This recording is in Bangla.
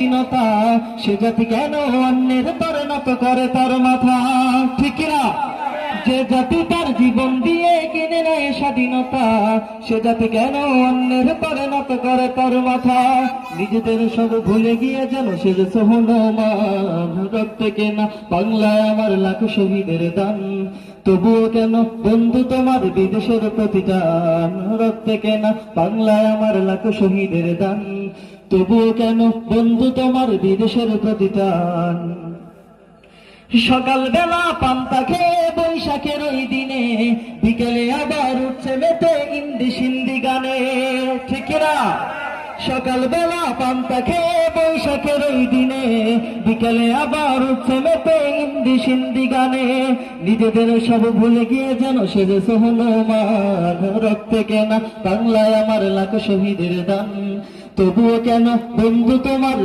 স্বাধীনতা সে জাতি কেন অন্যের তরে নত করে তার মাথা? ঠিক না? যে জাতি তার জীবন দিয়ে কিনে নেয় স্বাধীনতা, সে জাতি কেন অন্যের তরে নত করে তার মাথা? নিজেদের সব ভুলে গিয়ে যেন সে যে সোহনমান, রক্তে কেনা বাংলায় আমার লাখ শহীদের দান। তবুও কেন বন্ধু তোমার বিদেশের প্রতিদান? রক্তে কেনা বাংলায় আমার লাখ শহীদের দান। তবুও কেন বন্ধু তোমার বিদেশের প্রতিদান? সকাল বেলা পান্তা খেয়ে বৈশাখের ওই দিনে, বিকেলে আবার উঠছে মেতে হিন্দি সিন্দি গানে। ঠিক না? সকাল বেলা পান্তা খেয়ে বৈশাখের ওই দিনে, বিকেলে আবার উঠছে মেতে হিন্দি সিন্দি গানে। নিজেদের সব ভুলে গিয়ে যেন সে যে সোহনমান, রক্তে কেনা বাংলায় আমার লাখ শহীদের দান। তবুও কেন বন্ধু তোমার